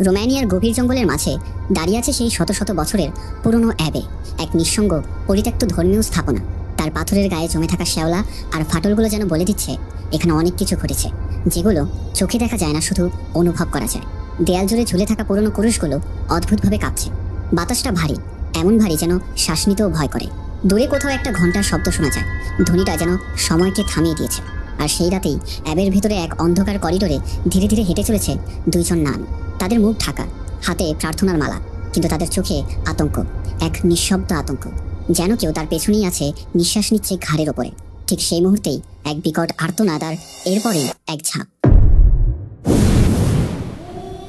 রোমানিয়ার গভীর জঙ্গলের মাঝে দাঁড়িয়ে আছে সেই শত শত বছরের পুরনো অ্যাবে, এক নিঃসঙ্গ পরিত্যক্ত ধর্মীয় স্থাপনা। তার পাথরের গায়ে জমে থাকা শ্যাওলা আর ফাটলগুলো যেন বলে দিচ্ছে এখানে অনেক কিছু ঘটেছে, যেগুলো চোখে দেখা যায় না, শুধু অনুভব করা যায়। দেয়াল জুড়ে ঝুলে থাকা পুরনো কুরুশগুলো অদ্ভুতভাবে কাঁপছে। বাতাসটা ভারী, এমন ভারী যেন শ্বাস নিতেও ভয় করে। দূরে কোথাও একটা ঘন্টার শব্দ শোনা যায়, ধ্বনিটা যেন সময়কে থামিয়ে দিয়েছে। আর সেই রাতেই অ্যাবের ভিতরে এক অন্ধকার করিডোরে ধীরে ধীরে হেঁটে চলেছে দুইজন নান। তাদের মুখ ঢাকা, হাতে প্রার্থনার মালা, কিন্তু তাদের চোখে আতঙ্ক, এক নিঃশব্দ আতঙ্ক, যেন কেউ তার পেছনেই আছে, নিঃশ্বাস নিচ্ছে ঘাড়ের ওপরে। ঠিক সেই মুহূর্তেই এক বিকট আর্তনাদ, আর এরপরেই এক ঝাঁপ।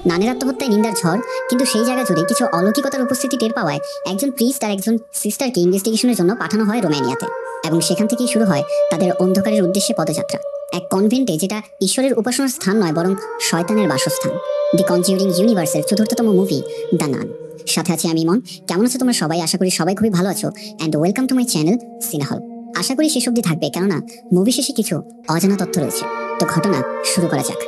নানের আত্মহত্যায় নিন্দার ঝড়, কিন্তু সেই জায়গা জুড়ে কিছু অলৌকিকতার উপস্থিতি টের পাওয়ায় একজন প্রিস্ট আর একজন সিস্টারকে ইনভেস্টিগেশনের জন্য পাঠানো হয় রোমানিয়াতে। এবং সেখান থেকেই শুরু হয় তাদের অন্ধকারের উদ্দেশ্যে পদযাত্রা, এক কনভেন্টে যেটা ঈশ্বরের উপাসনার স্থান নয়, বরং শয়তানের বাসস্থান। দি কনজিউরিং ইউনিভার্সের চতুর্থতম মুভি দ্য নান। সাথে আছি আমি ইমন। কেমন আছো তোমরা সবাই? আশা করি সবাই খুবই ভালো আছো। And welcome to my channel সিনেহল। আশা করি শেষ অবধি থাকবে, কেননা মুভি শেষে কিছু অজানা তথ্য রয়েছে। তো ঘটনা শুরু করা যাক।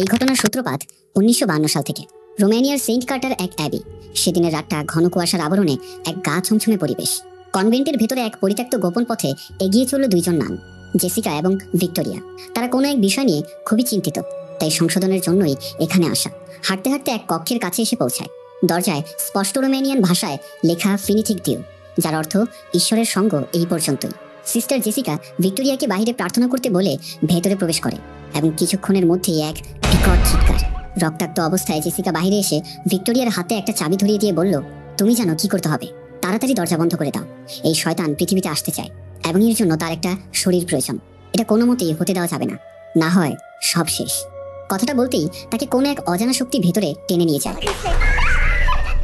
এই ঘটনার সূত্রপাত 1952 সাল থেকে। রোমানিয়ার সেন্ট কার্টার এক অ্যাবি। সেদিনের রাতটা ঘন কুয়াশার আবরণে এক গা ছমছমে পরিবেশ। কনভেন্টের ভেতরে এক পরিত্যক্ত গোপন পথে এগিয়ে চলল দুইজন নান, জেসিকা এবং ভিক্টোরিয়া। তারা কোনো এক বিষয় নিয়ে খুবই চিন্তিত, তাই সংশোধনের জন্যই এখানে আসা। হাঁটতে হাঁটতে এক কক্ষের কাছে এসে পৌঁছায়। দরজায় স্পষ্ট রোমানিয়ান ভাষায় লেখা ফিনিথিক ডিউ, যার অর্থ ঈশ্বরের সঙ্গ এই পর্যন্তই। সিস্টার জেসিকা ভিক্টোরিয়াকে বাইরে প্রার্থনা করতে বলে ভেতরে প্রবেশ করে, এবং কিছুক্ষণের মধ্যেই এক বিকট চিৎকার। রক্তাক্ত অবস্থায় জেসিকা বাইরে এসে ভিক্টোরিয়ার হাতে একটা চাবি ধরিয়ে দিয়ে বলল, তুমি জানো কি করতে হবে, তাড়াতাড়ি দরজা বন্ধ করে দাও। এই শয়তান পৃথিবীতে আসতে চায়, এবং এর জন্য তার একটা শরীর প্রয়োজন। এটা কোনো মতেই হতে দেওয়া যাবে না, না হয় সব শেষ। কথাটা বলতেই তাকে কোনো এক অজানা শক্তি ভেতরে টেনে নিয়ে যায়।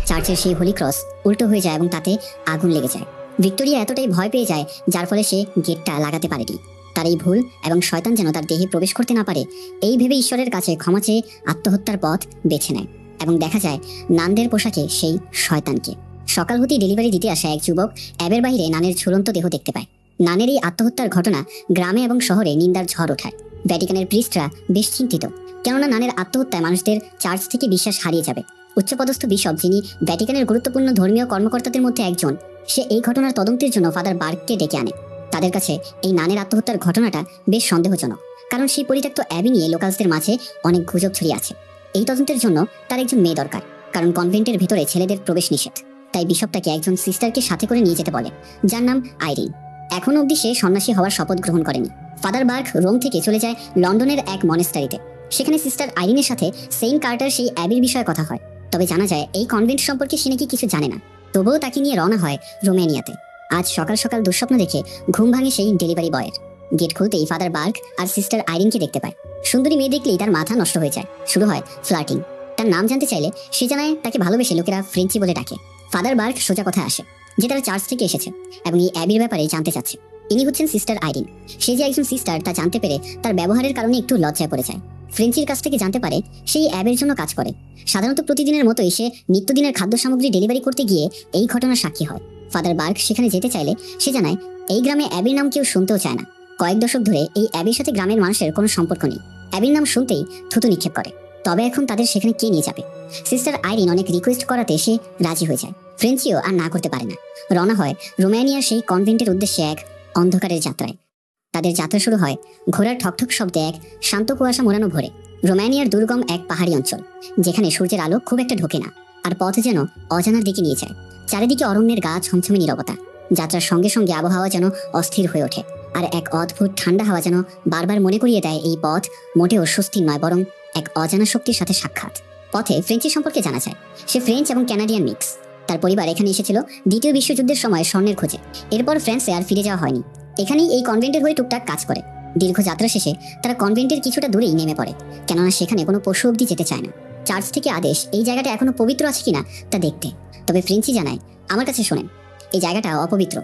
চার্চের সেই হোলি ক্রস উল্টো হয়ে যায় এবং তাতে আগুন লেগে যায়। ভিক্টোরিয়া এতটাই ভয় পেয়ে যায়, যার ফলে সে গেটটা লাগাতে পারেনি। তার এই ভুল এবং শয়তান যেন তার দেহে প্রবেশ করতে না পারে, এই ভেবে ঈশ্বরের কাছে ক্ষমা চেয়ে আত্মহত্যার পথ বেছে নেয়। এবং দেখা যায় নানদের পোশাকে সেই শয়তানকে। সকাল হতেই ডেলিভারি দিতে আসা এক যুবক অ্যাবের বাইরে নানের ঝুলন্ত দেহ দেখতে পায়। নানের এই আত্মহত্যার ঘটনা গ্রামে এবং শহরে নিন্দার ঝড় ওঠায়। ভ্যাটিকানের প্রিস্টরা বেশ চিন্তিত, কেননা নানের আত্মহত্যায় মানুষদের চার্চ থেকে বিশ্বাস হারিয়ে যাবে। উচ্চপদস্থ বিশপ, যিনি ভ্যাটিকানের গুরুত্বপূর্ণ ধর্মীয় কর্মকর্তাদের মধ্যে একজন, সে এই ঘটনার তদন্তের জন্য ফাদার বার্গকে ডেকে আনে। তাদের কাছে এই নানের আত্মহত্যার ঘটনাটা বেশ সন্দেহজনক, কারণ সেই পরিত্যক্ত অ্যাবি নিয়ে লোকালসদের মাঝে অনেক গুজব ছড়িয়ে আছে। এই তদন্তের জন্য তার একজন মেয়ে দরকার, কারণ কনভেন্টের ভেতরে ছেলেদের প্রবেশ নিষেধ। তাই বিশপ তাকে একজন সিস্টারকে সাথে করে নিয়ে যেতে বলে, যার নাম আইরিন। এখনো অবধি সে সন্ন্যাসী হওয়ার শপথ গ্রহণ করেনি। ফাদার বার্গ রোম থেকে চলে যায় লন্ডনের এক মনেস্টারিতে। সেখানে সিস্টার আইরিনের সাথে সেন্ট কার্টার সেই অ্যাবির বিষয়ে কথা হয়। তবে জানা যায় এই কনভেন্ট সম্পর্কে সে নাকি কিছু জানে না। তবুও তাকে নিয়ে রওনা হয় রোমানিয়াতে। আজ সকাল সকাল দুঃস্বপ্ন দেখে ঘুম ভাঙে সেই ডেলিভারি বয়ের। গেট খুলতেই ফাদার বার্গ আর সিস্টার আইরিনকে দেখতে পায়। সুন্দরী মেয়ে দেখলেই তার মাথা নষ্ট হয়ে যায়। শুরু হয় ফ্লার্টিং। তার নাম জানতে চাইলে সে জানায় তাকে ভালোবেসে লোকেরা ফ্রেঞ্চি বলে ডাকে। ফাদার বার্গ সোজা কথা আসে যে তারা চার্চ থেকে এসেছে এবং এই অ্যাবির ব্যাপারে জানতে চাচ্ছে। ইনি হচ্ছেন সিস্টার আইরিন। সে যে একজন সিস্টার তা জানতে পেরে তার ব্যবহারের কারণে একটু লজ্জায় পড়ে যায়। ফ্রেঞ্চির কাছ থেকে জানতে পারে সেই অ্যাবের জন্য কাজ করে। সাধারণত প্রতিদিনের মতোই সে নিত্যদিনের খাদ্য সামগ্রী ডেলিভারি করতে গিয়ে এই ঘটনার সাক্ষী হয়। ফাদার বার্গ সেখানে যেতে চাইলে সে জানায় এই গ্রামে অ্যাবির নাম কেউ শুনতেও চায় না। কয়েক দশক ধরে এই অ্যাবির সাথে গ্রামের মানুষের কোনো সম্পর্ক নেই। অ্যাবির নাম শুনতেই থুতু নিক্ষেপ করে। তবে এখন তাদের সেখানে কে নিয়ে যাবে? সিস্টার আইরিন অনেক রিকোয়েস্ট করাতে সে রাজি হয়ে যায়। ফ্রেঞ্চিও আর না করতে পারে না। রওনা হয় রোমানিয়ার সেই কনভেন্টের উদ্দেশ্যে এক অন্ধকারের যাত্রায়। তাদের যাত্রা শুরু হয় ঘোড়ার ঠকঠক শব্দে এক শান্ত কুয়াশা মোড়ানো ভোরে। রোমানিয়ার দুর্গম এক পাহাড়ি অঞ্চল, যেখানে সূর্যের আলো খুব একটা ঢোকে না, আর পথ যেন অজানার দিকে নিয়ে যায়। চারিদিকে অরণ্যের গা, ছমছমে নীরবতা। যাত্রার সঙ্গে সঙ্গে আবহাওয়া যেন অস্থির হয়ে ওঠে, আর এক অদ্ভুত ঠান্ডা হাওয়া যেন বারবার মনে করিয়ে দেয় এই পথ মোটেও স্বস্তির নয়, বরং এক অজানা শক্তির সাথে সাক্ষাৎ। পথে ফ্রেঞ্চি সম্পর্কে জানা যায় সে ফ্রেঞ্চ এবং ক্যানাডিয়ান মিক্স। তার পরিবার এখানে এসেছিল দ্বিতীয় বিশ্বযুদ্ধের সময় স্বর্ণের খোঁজে। এরপর ফ্রান্সে আর ফিরে যাওয়া হয়নি। এখানেই এই কনভেন্টের হয়ে টুকটাক কাজ করে। দীর্ঘ যাত্রা শেষে তারা কনভেন্টের কিছুটা দূরেই নেমে পড়ে, কেননা সেখানে কোনো পশু অবধি যেতে চায় না। চার্চ থেকে আদেশ এই জায়গাটা এখনো পবিত্র আছে কিনা তা দেখতে। তবে ফ্রেঞ্চি জানায়, আমার কাছে শোনেন, এই জায়গাটা অপবিত্র,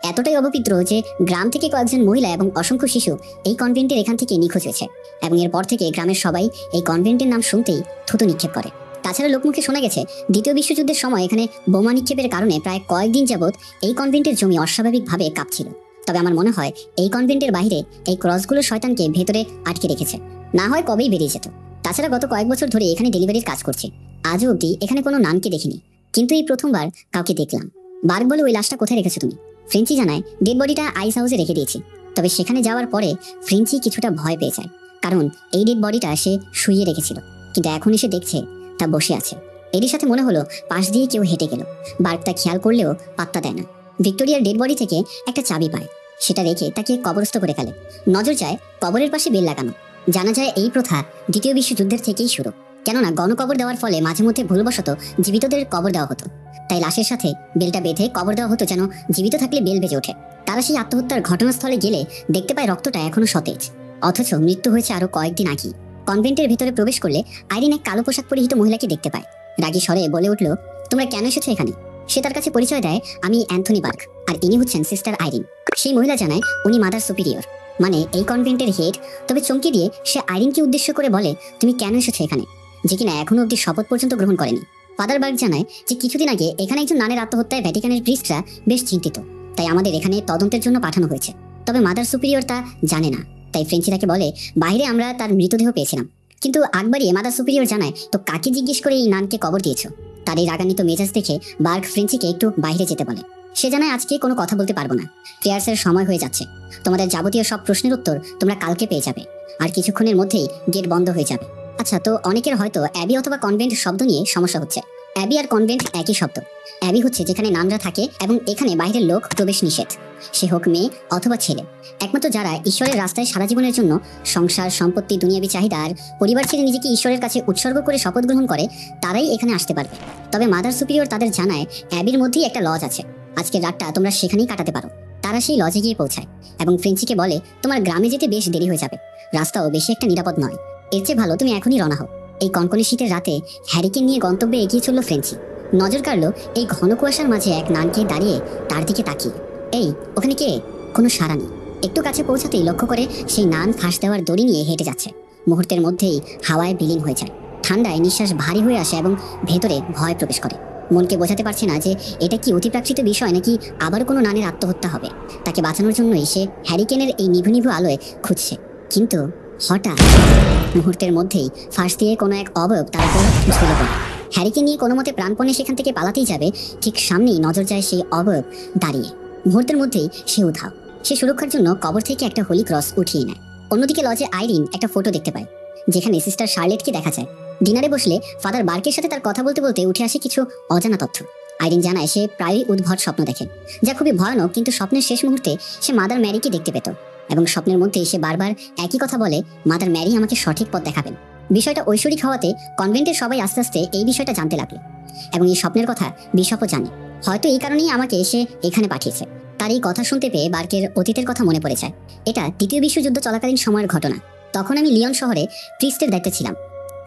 এতটাই অপবিত্র যে গ্রাম থেকে কয়েকজন মহিলা এবং অসংখ্য শিশু এই কনভেন্টের এখান থেকে নিখোঁজ হয়েছে, এবং এরপর থেকে গ্রামের সবাই এই কনভেন্টের নাম শুনতেই থুতু নিক্ষেপ করে। তাছাড়া লোকমুখে শোনা গেছে দ্বিতীয় বিশ্বযুদ্ধের সময় এখানে বোমা নিক্ষেপের কারণে প্রায় কয়েকদিন যাবৎ এই কনভেন্টের জমি অস্বাভাবিকভাবে কাঁপছিল। তবে আমার মনে হয় এই কনভেন্টের বাইরে এই ক্রসগুলো শয়তানকে ভেতরে আটকে রেখেছে, না হয় কবেই বেরিয়ে যেত। তাছাড়া গত কয়েক বছর ধরে এখানে ডেলিভারির কাজ করছে, আজও অবধি এখানে কোনো নানকে দেখিনি, কিন্তু এই প্রথমবার কাউকে দেখলাম। বার্গ বলে, ওই লাশটা কোথায় রেখেছো তুমি? ফ্রেঞ্চি জানায়, ডেড বডিটা আইস হাউসে রেখে দিয়েছি। তবে সেখানে যাওয়ার পরে ফ্রেঞ্চি কিছুটা ভয় পেয়ে যায়, কারণ এই ডেড বডিটা সে শুইয়ে রেখেছিল, কিন্তু এখন এসে দেখছে তা বসে আছে। এরই সাথে মনে হলো পাশ দিয়ে কেউ হেঁটে গেল। বার্গ তা খেয়াল করলেও পাত্তা দেয় না। ভিক্টোরিয়ার ডেড বডি থেকে একটা চাবি পায়, সেটা রেখে তাকে কবরস্থ করে ফেলে। নজর যায় কবরের পাশে বেল লাগানো। জানা যায় এই প্রথা দ্বিতীয় বিশ্বযুদ্ধের থেকেই শুরু, কেননা গণকবর দেওয়ার ফলে মাঝে মধ্যে ভুলবশত জীবিতদের কবর দেওয়া হতো, তাই লাশের সাথে বেলটা বেঁধে কবর দেওয়া হতো, যেন জীবিত থাকলে বেল বেজে ওঠে। তারা সেই আত্মহত্যার ঘটনাস্থলে গেলে দেখতে পায় রক্তটা এখনো সতেজ, অথচ মৃত্যু হয়েছে আরো কয়েকদিন আগে। কনভেন্টের ভিতরে প্রবেশ করলে আইরিন এক কালো পোশাক পরিহিত মহিলাকে দেখতে পায়। রাগী স্বরে বলে উঠল, তোমরা কেন এসেছো এখানে? সে তার কাছে পরিচয় দেয়, আমি অ্যান্থনি বার্গ, আর ইনি হচ্ছেন সিস্টার আইরিন। সেই মহিলা জানায় উনি মাদার সুপিরিয়র, মানে এই কনভেন্টের হেড। তবে চমকে দিয়ে সে আইরিনকে উদ্দেশ্য করে বলে, তুমি কেন এসেছো এখানে, যে কিনা এখনো অব্দি শপথ পর্যন্ত গ্রহণ করেনি। ফাদার বার্গ জানায় যে কিছুদিন আগে এখানে একজন নানের আত্মহত্যায় ভ্যাটিকানের প্রিস্টরা বেশ চিন্তিত, তাই আমাদের এখানে তদন্তের জন্য পাঠানো হয়েছে। তবে মাদার সুপিরিয়র তা জানে না, তাই ফ্রেঞ্চি তাকে বলে, বাইরে আমরা তার মৃতদেহ পেয়েছিলাম। কিন্তু আকবরই মাদার সুপিরিয়র জানায়, তো কাকে জিজ্ঞেস করে এই নানকে কবর দিয়েছো? তার এই রাগান্বিত মেজাজ দেখে বার্গ ফ্রেঞ্চিকে একটু বাইরে যেতে বলে। সে জানায়, আজকে কোনো কথা বলতে পারবো না, প্রেয়ার্সের সময় হয়ে যাচ্ছে। তোমাদের যাবতীয় সব প্রশ্নের উত্তর তোমরা কালকে পেয়ে যাবে, আর কিছুক্ষণের মধ্যেই গেট বন্ধ হয়ে যাবে। আচ্ছা, তো অনেকের হয়তো অ্যাবি অথবা কনভেন্ট শব্দ নিয়ে সমস্যা হচ্ছে। অ্যাবি আর কনভেন্ট একই শব্দ। অ্যাবি হচ্ছে যেখানে নানরা থাকে এবং এখানে বাইরের লোক প্রবেশ নিষেধ, সে হোক মেয়ে অথবা ছেলে। একমাত্র যারা ঈশ্বরের রাস্তায় সারা জীবনের জন্য সংসার, সম্পত্তি, দুনিয়াবী চাহিদা আর পরিবার ছেড়ে নিজেকে ঈশ্বরের কাছে উৎসর্গ করে শপথ গ্রহণ করে, তারাই এখানে আসতে পারবে। তবে মাদার সুপিরিয়র তাদের জানায়, অ্যাবির মধ্যেই একটা লজ আছে, আজকের রাতটা তোমরা সেখানেই কাটাতে পারো। তারা সেই লজে গিয়ে পৌঁছায় এবং ফ্রেঞ্চিকে বলে, তোমার গ্রামে যেতে বেশ দেরি হয়ে যাবে, রাস্তাও বেশি একটা নিরাপদ নয়, এর চেয়ে ভালো তুমি এখনই রওনা হও। এই কনকনে শীতের রাতে হ্যারিকে নিয়ে গন্তব্যে এগিয়ে চলল ফ্রেঞ্চি। নজর কাড়ল এই ঘন কুয়াশার মাঝে এক নানকে দাঁড়িয়ে তার দিকে তাকিয়ে। এই, ওখানে কে? কোনো সাড়া নেই। একটু কাছে পৌঁছাতেই লক্ষ্য করে সেই নান ফাঁস দেওয়ার দড়ি নিয়ে হেঁটে যাচ্ছে। মুহূর্তের মধ্যেই হাওয়ায় বিলীন হয়ে যায়। ঠান্ডায় নিঃশ্বাস ভারী হয়ে আসে এবং ভেতরে ভয় প্রবেশ করে। মনকে বোঝাতে পারছে না যে এটা কি অতিপ্রাকৃত বিষয় নাকি আবারও কোনো নানের আত্মহত্যা হবে। তাকে বাঁচানোর জন্যই সে হ্যারিকেনের এই নিভু নিভু আলোয় খুঁজছে, কিন্তু হঠাৎ মুহূর্তের মধ্যেই ফাঁস দিয়ে কোনো এক অবয়ব তার উপর ঝুলে পড়ে। হ্যারিকে নিয়ে কোনো মতে প্রাণপণে সেখান থেকে পালাতেই যাবে, ঠিক সামনেই নজর যায় সেই অবয়ব দাঁড়িয়ে। মুহূর্তের মধ্যেই সে উধাও। সে সুরক্ষার জন্য কবর থেকে একটা হোলি ক্রস উঠিয়ে নেয়। অন্যদিকে লজে আইরিন একটা ফটো দেখতে পায়, যেখানে সিস্টার শার্লেটকে দেখা যায়। ডিনারে বসলে ফাদার বার্কের সাথে তার কথা বলতে বলতে উঠে আসে কিছু অজানা তথ্য। আইরিন জানায় সে প্রায়ই উদ্ভট স্বপ্ন দেখে, যা খুবই ভয়ানক, কিন্তু স্বপ্নের শেষ মুহূর্তে সে মাদার ম্যারিকে দেখতে পেত এবং স্বপ্নের মধ্যেই সে বারবার একই কথা বলে, মাদার ম্যারি আমাকে সঠিক পথ দেখাবেন। বিষয়টা ঐশ্বরিক হওয়াতে কনভেন্টের সবাই আস্তে আস্তে এই বিষয়টা জানতে লাগলো এবং এই স্বপ্নের কথা বিশপও জানে। হয়তো এই কারণেই আমাকে এসে এখানে পাঠিয়েছে। তার এই কথা শুনতে পেয়ে বার্কের অতীতের কথা মনে পড়ে যায়। এটা দ্বিতীয় বিশ্বযুদ্ধ চলাকালীন সময়ের ঘটনা। তখন আমি লিয়ন শহরে প্রিস্টের দায়িত্বে ছিলাম।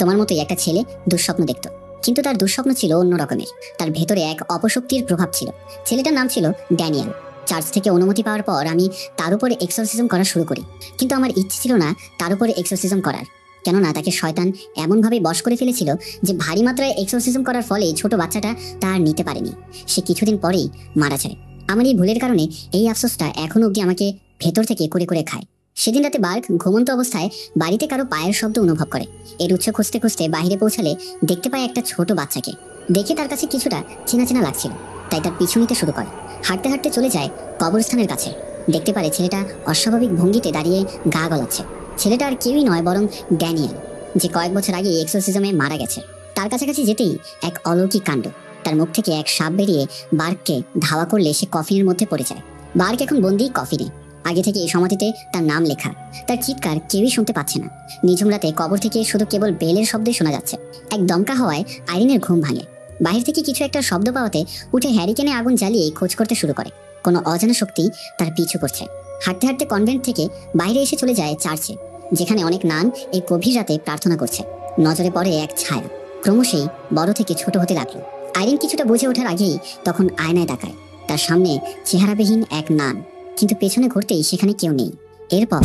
তোমার মতোই একটা ছেলে দুঃস্বপ্ন দেখত, কিন্তু তার দুঃস্বপ্ন ছিল অন্য রকমের। তার ভেতরে এক অপশক্তির প্রভাব ছিল। ছেলেটার নাম ছিল ড্যানিয়েল। চার্চ থেকে অনুমতি পাওয়ার পর আমি তার উপরে এক্সোরসিজম করা শুরু করি, কিন্তু আমার ইচ্ছে ছিল না তার উপরে এক্সোরসিজম করার, কেননা তাকে শয়তান এমনভাবে বশ করে ফেলেছিল যে ভারী মাত্রায় এক্সোরসিজম করার ফলে ছোট বাচ্চাটা তা আর নিতে পারেনি। সে কিছুদিন পরেই মারা যায়। আমার এই ভুলের কারণে এই আফসোসটা এখনো অবধি আমাকে ভেতর থেকে করে করে খায়। সেদিন রাতে বার্গ ঘুমন্ত অবস্থায় বাড়িতে কারো পায়ের শব্দ অনুভব করে। এর উৎস খুঁজতে খুঁজতে বাইরে পৌঁছালে দেখতে পায় একটা ছোট বাচ্চাকে। দেখে তার কাছে কিছুটা চেনা চেনা লাগছিল, তাই তার পিছু নিতে শুরু করে। হাঁটতে হাঁটতে চলে যায় কবরস্থানের কাছে। দেখতে পারে ছেলেটা অস্বাভাবিক ভঙ্গিতে দাঁড়িয়ে গা গলাচ্ছে। ছেলেটা আর কেউই নয়, বরং ড্যানিয়েল, যে কয়েক বছর আগে এক্সোরসিজমে মারা গেছে। তার কাছাকাছি যেতেই এক অলৌকিক কাণ্ড। তার মুখ থেকে এক সাপ বেরিয়ে বার্গকে ধাওয়া করলে সে কফিনের মধ্যে পড়ে যায়। বার্গ এখন বন্দি কফিনে। আগে থেকে এই সমাধিতে তার নাম লেখা। তার চিৎকার কেউই শুনতে পাচ্ছে না। নিঝুম রাতে কবর থেকে শুধু কেবল বেলের শব্দই শোনা যাচ্ছে। এক দমকা হওয়ায় আইরিনের ঘুম ভাঙে। বাহির থেকে কিছু একটা শব্দ পাওয়াতে উঠে হ্যারিকেনে আগুন জ্বালিয়ে খোঁজ করতে শুরু করে। কোনো অজানা শক্তি তার পিছু করছে। হাঁটতে হাঁটতে কনভেন্ট থেকে বাইরে এসে চলে যায় চার্চে, যেখানে অনেক নান এই গভীর রাতে প্রার্থনা করছে। নজরে পড়ে এক ছায়া, ক্রমশই বড় থেকে ছোট হতে লাগলো। আইরিন কিছুটা বুঝে ওঠার আগেই তখন আয়নায় তাকায়। তার সামনে চেহারাবিহীন এক নান, কিন্তু পেছনে ঘুরতেই সেখানে কেউ নেই। এরপর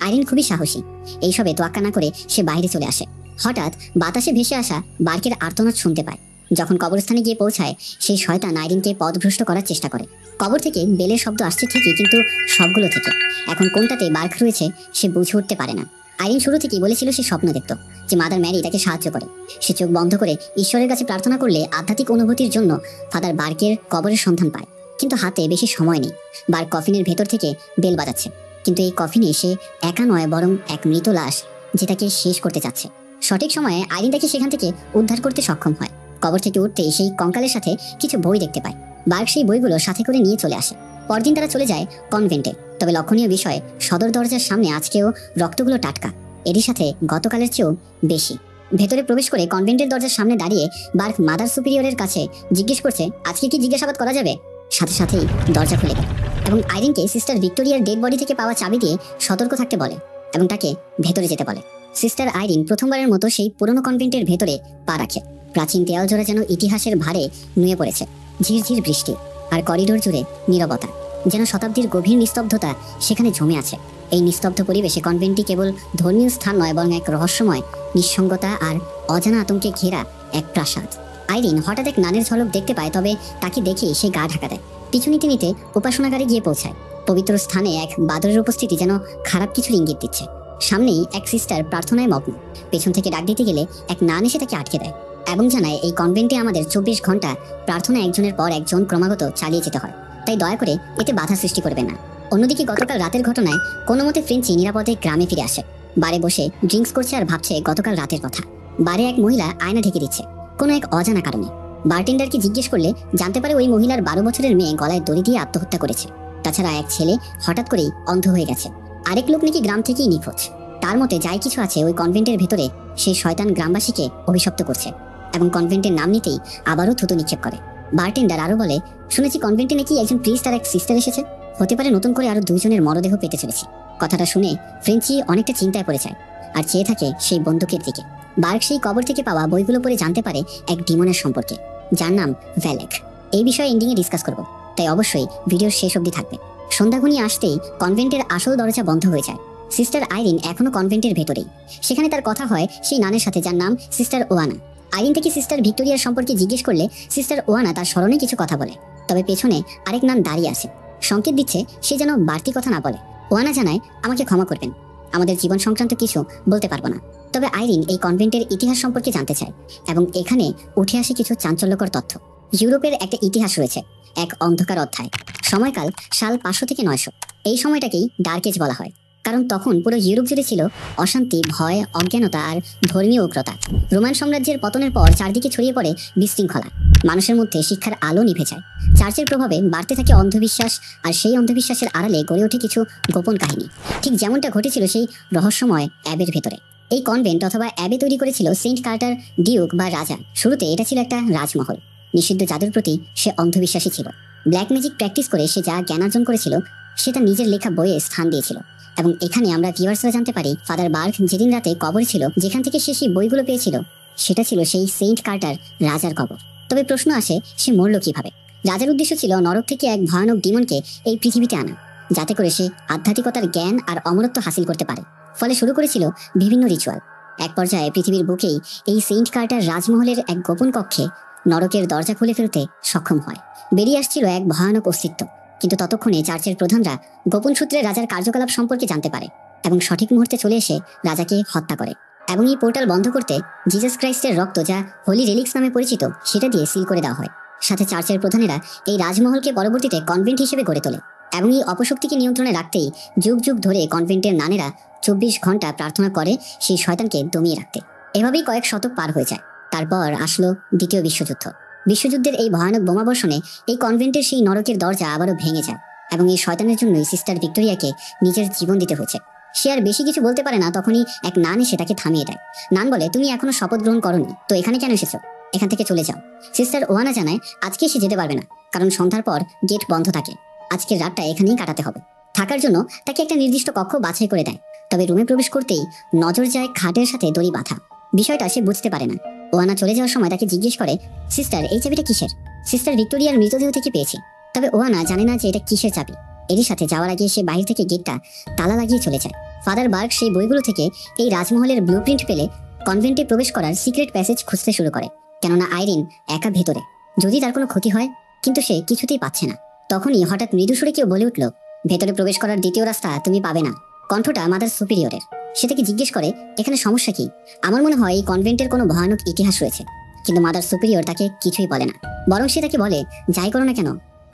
আইরিন খুবই সাহসী। এইসবে তোয়াক্কা না করে সে বাইরে চলে আসে। হঠাৎ বাতাসে ভেসে আসা বার্কের আর্তনাদ শুনতে পায়। যখন কবরস্থানে গিয়ে পৌঁছায়, সেই শয়তান আইরিনকে পথভ্রষ্ট করার চেষ্টা করে। কবর থেকে বেলের শব্দ আসছে ঠিকই, কিন্তু সবগুলো থেকে। এখন কোনটাতে বার্ক রয়েছে সে বুঝে উঠতে পারে না। আইরিন শুরু থেকেই বলেছিল সে স্বপ্ন দেখত যে মাদার ম্যারি তাকে সাহায্য করে। সে চোখ বন্ধ করে ঈশ্বরের কাছে প্রার্থনা করলে আধ্যাত্মিক অনুভূতির জন্য ফাদার বার্কের কবরের সন্ধান পায়। কিন্তু হাতে বেশি সময় নেই। বার্ক কফিনের ভেতর থেকে বেল বাজাচ্ছে, কিন্তু এই কফিনে সে একা নয়, বরং এক মৃত লাশ যেটাকে শেষ করতে চাচ্ছে। সঠিক সময়ে আইরিন তাকে সেখান থেকে উদ্ধার করতে সক্ষম হয়। কবর থেকে উঠতেই সেই কঙ্কালের সাথে কিছু বই দেখতে পায়। বার্ক সেই বইগুলো সাথে করে নিয়ে চলে আসে। পরদিন তারা চলে যায় কনভেন্টে। তবে লক্ষণীয় বিষয়, সদর দরজার সামনে আজকেও রক্তগুলো টাটকা, এরই সাথে গতকালের চেয়েও বেশি। ভেতরে প্রবেশ করে কনভেন্টের দরজার সামনে দাঁড়িয়ে বার্ক মাদার সুপিরিয়রের কাছে জিজ্ঞেস করছে আজকে কি জিজ্ঞাসাবাদ করা যাবে। সাথে সাথেই দরজা খুলে দেয় এবং আইরিনকে সিস্টার ভিক্টোরিয়ার ডেড বডি থেকে পাওয়া চাবি দিয়ে সতর্ক থাকতে বলে এবং তাকে ভেতরে যেতে বলে। সিস্টার আইরিন প্রথমবারের মতো সেই পুরনো কনভেন্টের ভেতরে পা রাখে। প্রাচীন দেয়াল জোড়া যেন ইতিহাসের ভারে নুয়ে পড়েছে। ঝিরঝির বৃষ্টি আর করিডোর জুড়ে নীরবতা, যেন শতাব্দীর গভীর নিস্তব্ধতা সেখানে জমে আছে। এই নিস্তব্ধ পরিবেশে কনভেন্টটি কেবল ধর্মীয় স্থান নয়, বরং এক রহস্যময় নিঃসঙ্গতা আর অজানা আতঙ্কে ঘেরা এক প্রাসাদ। আইরিন হঠাৎ এক নানের ঝলক দেখতে পায়, তবে তাকে দেখেই সে গা ঢাকা দেয়। পিছু নিতে নিতে উপাসনাগারে গিয়ে পৌঁছায়। পবিত্র স্থানে এক বাদরের উপস্থিতি যেন খারাপ কিছুর ইঙ্গিত দিচ্ছে। সামনেই এক সিস্টার প্রার্থনায় মগ্ন। পেছন থেকে ডাক দিতে গেলে এক নান এসে তাকে আটকে দেয় এবং জানায় এই কনভেন্টে আমাদের 24 ঘন্টা প্রার্থনা একজনের পর একজন ক্রমাগত চালিয়ে যেতে হয়, তাই দয়া করে এতে বাধা সৃষ্টি করবেন না। অন্যদিকে গতকাল রাতের ঘটনায় কোনো মতে ফ্রেঞ্চি নিরাপদে গ্রামে ফিরে আসে। বারে বসে ড্রিঙ্কস করছে আর ভাবছে গতকাল রাতের কথা। বারে এক মহিলা আয়না ঢেকে দিচ্ছে কোনো এক অজানা কারণে। বারটেন্ডারকে জিজ্ঞেস করলে জানতে পারে ওই মহিলার 12 বছরের মেয়ে গলায় দড়ি দিয়ে আত্মহত্যা করেছে। তাছাড়া এক ছেলে হঠাৎ করেই অন্ধ হয়ে গেছে। আরেক লোক নাকি গ্রাম থেকেই নিখোঁজ। তার মতে যাই কিছু আছে ওই কনভেন্টের ভেতরে, সেই শয়তান গ্রামবাসীকে অভিশপ্ত করছে এবং কনভেন্টের নাম নিতেই আবারও থুতু নিক্ষেপ করে। বারটেন্ডার আরো বলে, শুনেছি কনভেন্টে নাকি একজন প্রিস্ট আর এক সিস্টার এসেছে। হতে পারে নতুন করে আরো 2 জনের মরদেহ পেতে চলেছি। কথাটা শুনে ফ্রেঞ্চি অনেকটা চিন্তায় পড়ে যায় আর চেয়ে থাকে সেই বন্দুকের দিকে। বার্ক সেই কবর থেকে পাওয়া বইগুলো পড়ে জানতে পারে এক ডিমনের সম্পর্কে, যার নাম ভ্যালেক। এই বিষয়ে এন্ডিংয়ে ডিসকাস করব, তাই অবশ্যই ভিডিওর শেষ অবধি থাকবে। সন্ধ্যা ঘনিয়ে আসতেই কনভেন্টের আসল দরজা বন্ধ হয়ে যায়। সিস্টার আইরিন এখনো কনভেন্টের ভেতরেই। সেখানে তার কথা হয় সেই নানের সাথে, যার নাম সিস্টার ওয়ানা। আইরিন থেকে সিস্টার ভিক্টোরিয়ার সম্পর্কে জিজ্ঞেস করলে সিস্টার ওয়ানা তার স্মরণে কিছু কথা বলে, তবে পেছনে আরেক নাম দাঁড়িয়ে আছে, সংকেত দিচ্ছে সে যেন বাড়তি কথা না বলে। ওয়ানা জানায়, আমাকে ক্ষমা করবেন, আমাদের জীবন সংক্রান্ত কিছু বলতে পারবো না। তবে আইরিন এই কনভেন্টের ইতিহাস সম্পর্কে জানতে চায় এবং এখানে উঠে আসে কিছু চাঞ্চল্যকর তথ্য। ইউরোপের একটা ইতিহাস রয়েছে, এক অন্ধকার অধ্যায়। সময়কাল সাল 500 থেকে 900। এই সময়টাকেই ডার্ক এজ বলা হয়, কারণ তখন পুরো ইউরোপ জুড়ে ছিল অশান্তি, ভয়, অজ্ঞানতা আর ধর্মীয় উগ্রতা। রোমান সাম্রাজ্যের পতনের পর চারদিকে ছড়িয়ে পড়ে বিশৃঙ্খলা। মানুষের মধ্যে শিক্ষার আলো নিভে যায়। চার্চের প্রভাবে বাড়তে থাকে অন্ধবিশ্বাস, আর সেই অন্ধবিশ্বাসের আড়ালে গড়ে ওঠে কিছু গোপন কাহিনী, ঠিক যেমনটা ঘটেছিল সেই রহস্যময় অ্যাবের ভেতরে। এই কনভেন্ট অথবা অ্যাবে তৈরি করেছিল সেন্ট কার্টার ডিউক বা রাজা। শুরুতে এটা ছিল একটা রাজমহল। নিষিদ্ধ জাদুর প্রতি সে অন্ধবিশ্বাসী ছিল। ব্ল্যাক ম্যাজিক প্র্যাকটিস করে সে যা জ্ঞানার্জন করেছিল সেটা নিজের লেখা বইয়ে স্থান দিয়েছিল। এবং এখানে আমরা ভিউয়ার্সরা জানতে পারি ফাদার বার্ক যেদিন রাতে কবরে ছিল, যেখান থেকে সে সেই বইগুলো পেয়েছিল, সেটা ছিল সেই সেন্ট কার্টার রাজার কবর। তবে প্রশ্ন আসে, সে মরল কিভাবে? রাজার উদ্দেশ্য ছিল নরক থেকে এক ভয়ানক ডিমনকে এই পৃথিবীতে আনা, যাতে করে সে আধ্যাত্মিকতার জ্ঞান আর অমরত্ব হাসিল করতে পারে। ফলে শুরু করেছিল বিভিন্ন রিচুয়াল। এক পর্যায়ে পৃথিবীর বুকেই এই সেন্ট কার্টার রাজমহলের এক গোপন কক্ষে নরকের দরজা খুলে ফেলতে সক্ষম হয়। বেরিয়ে আসছিল এক ভয়ানক অস্তিত্ব। কিন্তু ততক্ষণে চার্চের প্রধানরা গোপন সূত্রে রাজার কার্যকলাপ সম্পর্কে জানতে পারে এবং সঠিক মুহূর্তে চলে এসে রাজাকে হত্যা করে। এবং এই পোর্টাল বন্ধ করতে জিসাস ক্রাইস্টের রক্ত, যা হোলি রেলিক্স নামে পরিচিত, সেটা দিয়ে সিল করে দেওয়া হয়। সাথে চার্চের প্রধানেরা এই রাজমহলকে পরবর্তীতে কনভেন্ট হিসেবে গড়ে তোলে এবং এই অপশক্তিকে নিয়ন্ত্রণে রাখতেই যুগ যুগ ধরে কনভেন্টের নানেরা 24 ঘন্টা প্রার্থনা করে সেই শয়তানকে দমিয়ে রাখতে। এভাবেই কয়েক শতক পার হয়ে যায়। তারপর আসলো দ্বিতীয় বিশ্বযুদ্ধ। বিশ্বযুদ্ধের এই ভয়ানক বোমাবর্ষণে এই কনভেন্টের সেই নরকের দরজা আবারও ভেঙে যায় এবং এই শয়তানের জন্যই সিস্টার ভিক্টোরিয়াকে নিজের জীবন দিতে হয়েছে। সে আর বেশি কিছু বলতে পারে না, তখনই এক নান এসে তাকে থামিয়ে দেয়। নান বলে, তুমি এখনো শপথ গ্রহণ করোনি, তো এখানে কেন এসেছো? এখান থেকে চলে যাও। সিস্টার ওয়ানা জানায় আজকে সে যেতে পারবে না, কারণ সন্ধ্যার পর গেট বন্ধ থাকে। আজকের রাতটা এখানেই কাটাতে হবে। থাকার জন্য তাকে একটা নির্দিষ্ট কক্ষ বাছাই করে দেয়। তবে রুমে প্রবেশ করতেই নজর যায় খাটের সাথে দড়ি বাঁধা। বিষয়টা সে বুঝতে পারে না। ওয়ানা চলে যাওয়ার সময় তাকে জিজ্ঞেস করে, সিস্টার এই চাবিটা কিসের? সিস্টার ভিক্টোরিয়ার মৃতদেহ থেকে পেয়েছি। তবে ওয়ানা জানে না যে এটা কিসের চাবি। এরই সাথে যাওয়ার আগে সে বাইরে থেকে গেটটা তালা লাগিয়ে চলে যায়। ফাদার বার্ক সেই বইগুলো থেকে এই রাজমহলের ব্লুপ্রিন্ট পেলে কনভেন্টে প্রবেশ করার সিক্রেট প্যাসেজ খুঁজতে শুরু করে। কেননা আইরিন একা ভেতরে, যদি তার কোনো ক্ষতি হয়, কিন্তু সে কিছুতেই পাচ্ছে না। তখনই হঠাৎ মৃদু সুরে কেউ বলে উঠল, ভেতরে প্রবেশ করার দ্বিতীয় রাস্তা তুমি পাবে না। কণ্ঠটা মাদার সুপিরিয়রের। সে তাকে জিজ্ঞেস করে, এখানে সমস্যা কি? আমার মনে হয় এই কনভেন্টের কোনো ভয়ানক ইতিহাস রয়েছে। কিন্তু মাদার সুপিরিয়র তাকে কিছুই বলে না, বরং সে তাকে বলে, যাই করো না কেন,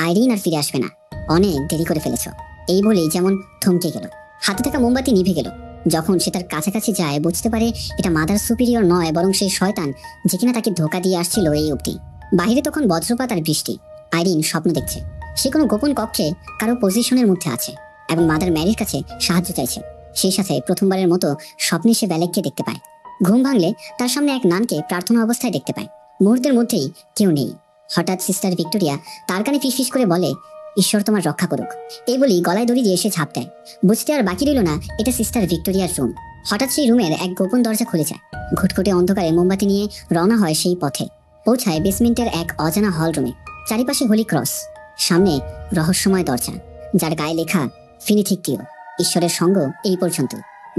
আইরিন আর ফিরে আসবে না, অনেক দেরি করে ফেলেছ। এই বলেই যেমন থমকে গেল। হাতে থাকা মোমবাতি নিভে গেল। যখন সে তার কাছাকাছি যায়, বুঝতে পারে এটা মাদার সুপিরিয়র নয়, বরং সেই শয়তান যে কিনা তাকে ধোকা দিয়ে আসছিল এই অবধি। বাহিরে তখন বজ্রপাত আর বৃষ্টি। আইরিন স্বপ্ন দেখছে সে কোনো গোপন কক্ষে কারো পজিশনের মধ্যে আছে এবং মাদার ম্যারির কাছে সাহায্য চাইছে। সেই সাথে প্রথমবারের মতো স্বপ্নে সে ব্যালেককে দেখতে পায়। ঘুম ভাঙলে তার সামনে এক নানকে প্রার্থনা অবস্থায় দেখতে পায়। মুহূর্তের মধ্যেই কেউ নেই। হঠাৎ সিস্টার ভিক্টোরিয়া তার কানে ফিসফিস করে বলে, ঈশ্বর তোমার রক্ষা করুক। এই বলি গলায় দড়ি দিয়ে সে ঝাঁপ দেয়। বুঝতে আর বাকি রইল না এটা সিস্টার ভিক্টোরিয়ার রুম। হঠাৎ সেই রুমের এক গোপন দরজা খুলে যায়। ঘুটঘুটে অন্ধকারে মোমবাতি নিয়ে রওনা হয় সেই পথে। পৌঁছায় বেসমেন্টের এক অজানা হল রুমে। চারিপাশে হোলি ক্রস, সামনে রহস্যময় দরজা যার গায়ে লেখা ফিনিথিকটিও, ঈশ্বরের সঙ্গ এই পর্যন্ত।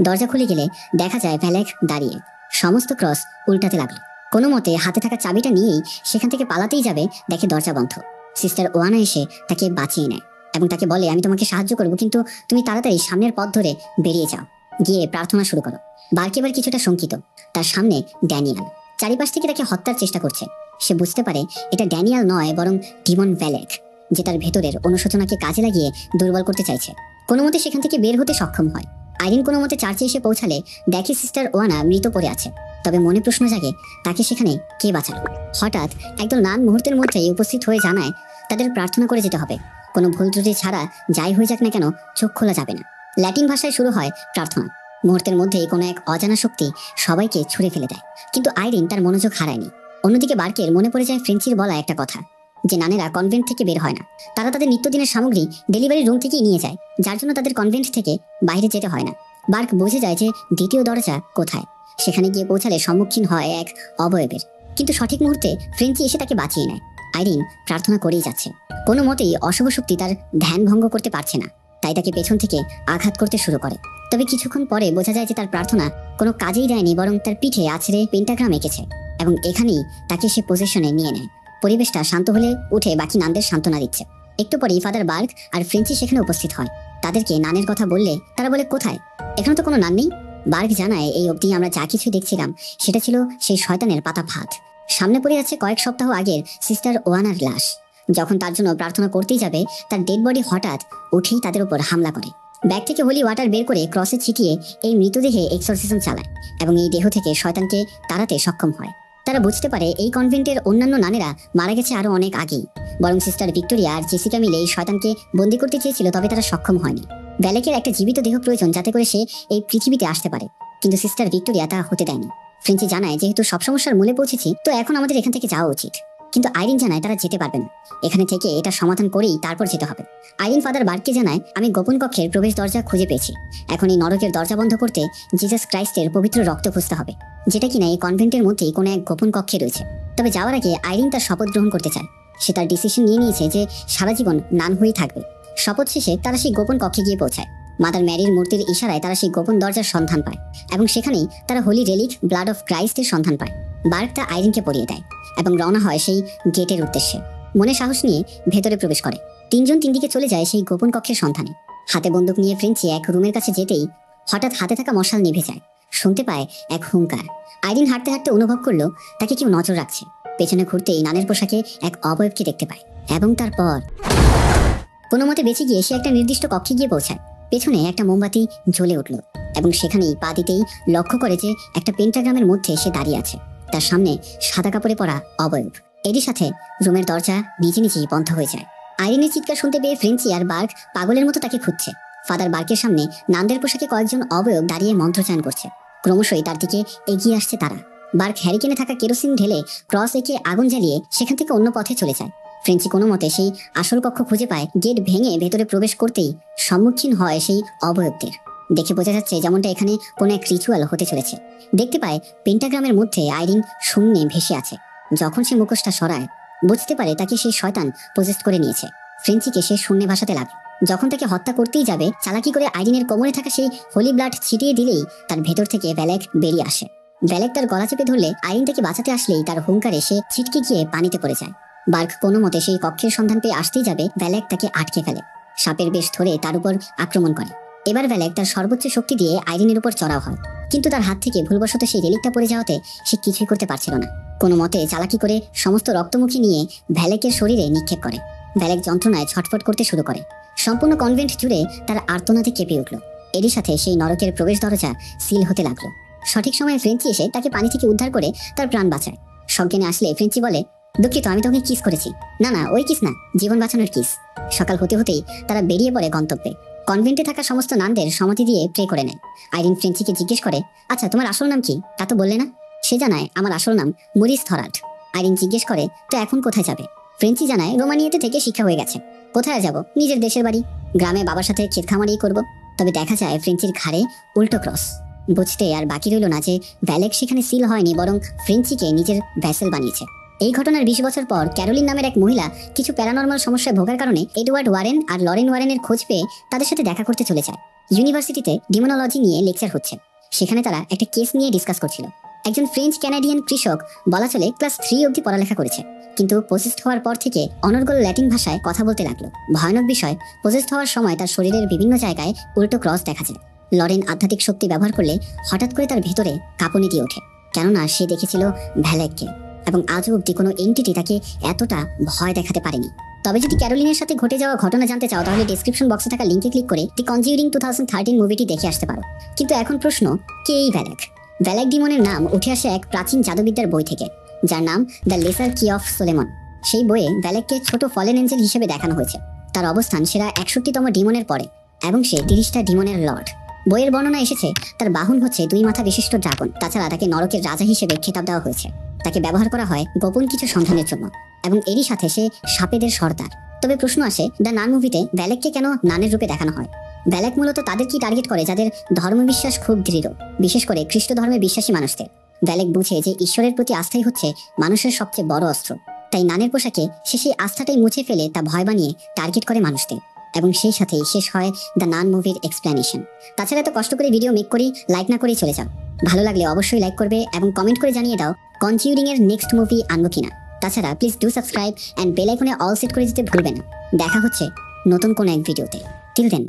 দরজা খুলে গেলে দেখা যায় ভ্যালেক দাঁড়িয়ে। সমস্ত ক্রস উল্টাতে লাগলো। কোনো মতে হাতে থাকা চাবিটা নিয়েই সেখান থেকে পালাতেই যাবে, দেখে দরজা বন্ধ। সিস্টার ওয়ানা এসে তাকে বাঁচিয়ে নেয় এবং তাকে বলে, আমি তোমাকে সাহায্য করবো, কিন্তু তুমি তাড়াতাড়ি সামনের পথ ধরে বেরিয়ে যাও, গিয়ে প্রার্থনা শুরু করো। বার্ক এবার কিছুটা শঙ্কিত। তার সামনে ড্যানিয়াল চারিপাশ থেকে তাকে হত্যার চেষ্টা করছে। সে বুঝতে পারে এটা ড্যানিয়াল নয়, বরং ডিমন ভ্যালেক, যে তার ভেতরের অনুশোচনাকে কাজে লাগিয়ে দুর্বল করতে চাইছে। কোনো মতে সেখান থেকে বের হতে সক্ষম হয়। আইরিন কোনো মতে চার্চে এসে পৌঁছালে দেখে সিস্টার ওয়ানা মৃত পড়ে আছে। তবে মনে প্রশ্ন জাগে, তাকে সেখানে কে বাঁচালো? হঠাৎ একদল নান মুহূর্তের মধ্যেই উপস্থিত হয়ে জানায় তাদের প্রার্থনা করে যেতে হবে। কোনো ভুল ত্রুটি ছাড়া যাই হয়ে যাক না কেন, চোখ খোলা যাবে না। ল্যাটিন ভাষায় শুরু হয় প্রার্থনা। মুহূর্তের মধ্যেই কোনো এক অজানা শক্তি সবাইকে ছুঁড়ে ফেলে দেয়, কিন্তু আইরিন তার মনোযোগ হারায়নি। অন্যদিকে বার্কের মনে পড়ে যায় ফ্রেঞ্চির বলা একটা কথা, যে নানেরা কনভেন্ট থেকে বের হয় না, তারা তাদের নিত্যদিনের সামগ্রী ডেলিভারি রুম থেকেই নিয়ে যায়, যার জন্য তাদের কনভেন্ট থেকে বাইরে যেতে হয় না। বার্ক বুঝে যায় যে দ্বিতীয় দরজা কোথায়। সেখানে গিয়ে পৌঁছালে সম্মুখীন হয় এক অবয়বের, কিন্তু সঠিক মুহূর্তে ফ্রেঞ্চি এসে তাকে বাঁচিয়ে নেয়। আইরিন প্রার্থনা করেই যাচ্ছে। কোনো মতেই অশুভ শক্তি তার ধ্যান ভঙ্গ করতে পারছে না, তাই তাকে পেছন থেকে আঘাত করতে শুরু করে। তবে কিছুক্ষণ পরে বোঝা যায় যে তার প্রার্থনা কোনো কাজেই দেয়নি, বরং তার পিঠে আছড়ে পেন্টাগ্রাম এঁকেছে এবং এখানেই তাকে সে পজিশনে নিয়ে নেয়। পরিবেশটা শান্ত হলে উঠে বাকি নানদের সান্ত্বনা দিচ্ছে। একটু পরেই ফাদার বার্ক আর ফ্রেঞ্চি সেখানে উপস্থিত হয়। তাদেরকে নানের কথা বললে তারা বলে, কোথায়? এখানে তো কোনো নান নেই। বার্ক জানায়, এই অবধি আমরা যা কিছু দেখছিলাম সেটা ছিল সেই শয়তানের পাতা ভাত। সামনে পড়ে আছে কয়েক সপ্তাহ আগের সিস্টার ওয়ানার লাশ। যখন তার জন্য প্রার্থনা করতেই যাবে, তার ডেড বডি হঠাৎ উঠেই তাদের উপর হামলা করে। ব্যাগ থেকে হোলি ওয়াটার বের করে ক্রসে ছিটিয়ে এই মৃতদেহে এক্সরসিজম চালায় এবং এই দেহ থেকে শয়তানকে তাড়াতে সক্ষম হয়। তারা বুঝতে পারে এই কনভেন্টের অন্যান্য নানেরা মারা গেছে আরো অনেক আগেই, বরং সিস্টার ভিক্টোরিয়া আর জেসিকা মিলে এই শয়তানকে বন্দী করতে চেয়েছিল, তবে তারা সক্ষম হয়নি। ব্যালেকের একটা জীবিত দেহ প্রয়োজন যাতে করে সে এই পৃথিবীতে আসতে পারে, কিন্তু সিস্টার ভিক্টোরিয়া তা হতে দেয়নি। ফ্রেঞ্চি জানায়, যেহেতু সব সমস্যার মূলে পৌঁছেছি, তো এখন আমাদের এখান থেকে যাওয়া উচিত। কিন্তু আইরিন জানায় তারা যেতে পারবে না, এখানে থেকে এটা সমাধান করেই তারপর যেতে হবে। আইরিন ফাদার বার্ককে জানায়, আমি গোপন কক্ষের প্রবেশ দরজা খুঁজে পেয়েছি। এখন এই নরকের দরজা বন্ধ করতে জিসাস ক্রাইস্টের পবিত্র রক্ত খুঁজতে হবে, যেটা কিনা এই কনভেন্টের মধ্যেই কোনো এক গোপন কক্ষে রয়েছে। তবে যাওয়ার আগে আইরিন তার শপথ গ্রহণ করতে চায়। সে তার ডিসিশন নিয়ে নিয়েছে যে সারা জীবন নান হয়েই থাকবে। শপথ শেষে তারা সেই গোপন কক্ষে গিয়ে পৌঁছায়। মাদার ম্যারির মূর্তির ইশারায় তারা সেই গোপন দরজার সন্ধান পায় এবং সেখানেই তারা হোলি রেলিক ব্লাড অফ ক্রাইস্টের সন্ধান পায়। বার্ক তা আইরিনকে পরিয়ে দেয় এবং রওনা হয় সেই গেটের উদ্দেশ্যে। মনে সাহস নিয়ে ভেতরে প্রবেশ করে। তিনজন তিন দিকে চলে যায় সেই গোপন কক্ষের সন্ধানে। হাতে বন্দুক নিয়ে ফ্রেঞ্চি এক রুমের কাছে যেতেই হঠাৎ হাতে থাকা মশাল নিভে যায়। শুনতে পায় এক হুঙ্কার। আইরিন হাঁটতে হাঁটতে অনুভব করলো তাকে কেউ নজর রাখছে। পেছনে ঘুরতেই নানের পোশাকে এক অবয়বকে দেখতে পায় এবং তারপর কোনো মতে বেঁচে গিয়ে সে একটা নির্দিষ্ট কক্ষে গিয়ে পৌঁছায়। পেছনে একটা মোমবাতি জ্বলে উঠল এবং সেখানেই পা দিতেই লক্ষ্য করে যে একটা পেন্টাগ্রামের মধ্যে সে দাঁড়িয়ে আছে। তার সামনে সাদা কাপড়ে পরা অবয়ব। এরই সাথে রুমের দরজা নিজে নিজেই বন্ধ হয়ে যায়। আইরিনের চিৎকার শুনতে পেয়ে ফ্রেঞ্চি আর বার্ক পাগলের মতো তাকে খুঁজছে। ফাদার বার্কের সামনে নানদের পোশাকে কয়েকজন অবয়ব দাঁড়িয়ে মন্ত্রচায়ন করছে। ক্রমশই তার দিকে এগিয়ে আসছে তারা। বার্ক হ্যারিকেনে থাকা কেরোসিন ঢেলে ক্রস এঁকে আগুন জ্বালিয়ে সেখান থেকে অন্য পথে চলে যায়। ফ্রেঞ্চি কোনো মতে সেই আসল কক্ষ খুঁজে পায়। গেট ভেঙে ভেতরে প্রবেশ করতেই সম্মুখীন হয় সেই অবয়বদের। দেখে বোঝা যাচ্ছে যেমনটা এখানে কোনো এক রিচুয়াল হতে চলেছে। দেখতে পায় পেন্টাগ্রামের মধ্যে আইরিন শূন্যে ভেসে আছে। যখন সে মুখোশটা সরায়, বুঝতে পারে তাকে সেই শয়তান পজেস্ট করে নিয়েছে। ফ্রেঞ্চিকে সে শূন্যে ভাসাতে লাগে। যখন তাকে হত্যা করতেই যাবে, চালাকি করে আইরিনের কোমরে থাকা সেই হোলি ব্লাড ছিটিয়ে দিলেই তার ভেতর থেকে ব্যালেক বেরিয়ে আসে। ভ্যালেক তার গলা চেপে ধরলে আইরিন তাকে বাঁচাতে আসলেই তার হুঙ্কারে সে ছিটকে গিয়ে পানিতে পড়ে যায়। বার্ক কোনো মতে সেই কক্ষের সন্ধান পেয়ে আসতেই যাবে, ভ্যালেক তাকে আটকে ফেলে। সাপের বেশ ধরে তার উপর আক্রমণ করে। এবার ভ্যালেক তার সর্বোচ্চ শক্তি দিয়ে আইরিনের উপর চড়াও হয়, কিন্তু তার হাত থেকে ভুলবশত সেই রেলিকটা পড়ে যাওয়াতে সে কিছুই করতে পারছিল না। কোনো মতে চালাকি করে সমস্ত রক্তমুখী নিয়ে ভ্যালেকের শরীরে নিক্ষেপ করে। ভ্যালেক যন্ত্রণায় ছটফট করতে শুরু করে। সম্পূর্ণ কনভেন্ট জুড়ে তার আর্তনাদে কেঁপে উঠল। এরই সাথে সেই নরকের প্রবেশ দরজা সিল হতে লাগলো। সঠিক সময়ে ফ্রেঞ্চি এসে তাকে পানি থেকে উদ্ধার করে তার প্রাণ বাঁচায়। সজ্ঞানে আসলে ফ্রেঞ্চি বলে, দুঃখিত, আমি তোকে কিস করেছি। না না, ওই কিস না, জীবন বাঁচানোর কিস। সকাল হতে হতেই তারা বেরিয়ে পড়ে গন্তব্যে। কনভেন্টে থাকা সমস্ত নানদের সম্মতি দিয়ে প্রে করে নেয়। আইরিন ফ্রেঞ্চিকে জিজ্ঞেস করে, আচ্ছা তোমার আসল নাম কি, তা তো বললে না? সে জানায়, আমার আসল নাম মরিস থরাল্ড। আইরিন জিজ্ঞেস করে, তো এখন কোথায় যাবে? ফ্রেঞ্চি জানায়, রোমানিয়াতে থেকে শিক্ষা হয়ে গেছে, কোথায় যাব, নিজের দেশের বাড়ি, গ্রামে বাবার সাথে ক্ষেত খামারি করব। তবে দেখা যায় ফ্রেঞ্চির ঘাড়ে উল্টো ক্রস। বুঝতে আর বাকি রইল না যে ভ্যালেক সেখানে সিল হয়নি, বরং ফ্রেঞ্চিকে নিজের ভ্যাসেল বানিয়েছে। এই ঘটনার 20 বছর পর ক্যারোলিন নামের এক মহিলা কিছু প্যারানর্মাল সমস্যায় ভোগার কারণে এডওয়ার্ড ওয়ারেন আর লরেন ওয়ারেনের খোঁজ পেয়ে তাদের সাথে দেখা করতে চলে যায়। ইউনিভার্সিটিতে ডিমোনোলজি নিয়ে লেকচার হচ্ছে। সেখানে তারা একটা কেস নিয়ে ডিসকাস করছিল। একজন ফ্রেঞ্চ ক্যানাডিয়ান কৃষক, বলা চলে ক্লাস 3 অবধি পড়ালেখা করেছে, কিন্তু পসেসড হওয়ার পর থেকে অনর্গল ল্যাটিন ভাষায় কথা বলতে লাগলো। ভয়ানক বিষয়, পসেসড হওয়ার সময় তার শরীরের বিভিন্ন জায়গায় উল্টো ক্রস দেখা যায়। লরেন আধ্যাত্মিক শক্তি ব্যবহার করলে হঠাৎ করে তার ভেতরে কাঁপুনি দিয়ে ওঠে, কেননা সে দেখেছিল ভ্যালেককে, এবং আজও অব্দি কোনো এন্টিটি তাকে এতটা ভয় দেখাতে পারেনি। তবে যদি ক্যারোলিনের সাথে ঘটে যাওয়া ঘটনা জানতে চাও, তাহলে ডেসক্রিপশন বক্সে থাকা লিঙ্কে ক্লিক করে দি কনজিউরিং 2013 মুভিটি দেখে আসতে পারো। কিন্তু এখন প্রশ্ন, কে এই ভ্যালেক? ভ্যালেক ডিমনের নাম উঠে আসে এক প্রাচীন জাদুবিদ্যার বই থেকে, যার নাম দ্য লেসার কি অফ সোলেমন। সেই বইয়ে ভ্যালেককে ছোট ফলেন এঞ্জেল হিসেবে দেখানো হয়েছে। তার অবস্থান সেরা 61তম ডিমনের পরে, এবং সে 30টা ডিমনের লর্ড। বইয়ের বর্ণনা এসেছে তার বাহন হচ্ছে 2 মাথা বিশিষ্ট ড্রাগন। তাছাড়া তাকে নরকের রাজা হিসেবে খেতাব দেওয়া হয়েছে। তাকে ব্যবহার করা হয় গোপন কিছু সন্ধানের জন্য, এবং এরই সাথে সে সাপেদের সর্দার। তবে প্রশ্ন আসে, দ্য নান মুভিতে ভ্যালেককে কেন নানের রূপে দেখানো হয়? ভ্যালেক মূলত তাদের কি টার্গেট করে যাদের ধর্মবিশ্বাস খুব দৃঢ়, বিশেষ করে খ্রিস্ট ধর্মে বিশ্বাসী মানুষদের। ভ্যালেক বুঝে যে ঈশ্বরের প্রতি আস্থাই হচ্ছে মানুষের সবচেয়ে বড় অস্ত্র। তাই নানের পোশাকে সে সেই আস্থাটাই মুছে ফেলে তা ভয় বানিয়ে টার্গেট করে মানুষদের, এবং সেই সাথেই শেষ হয় দ্য নান মুভির এক্সপ্লেনেশন। তাছাড়া এত কষ্ট করে ভিডিও মেক করি, লাইক না করেই চলে যাও। ভালো লাগলে অবশ্যই লাইক করবে এবং কমেন্ট করে জানিয়ে দাও কনজিউরিং এর নেক্সট মুভি আনবো কিনা। তাছাড়া please do subscribe and bell আইকনে অল সেট করে দিতে ভুলবে না। দেখা হচ্ছে নতুন কোনো এক ভিডিওতে। Till then,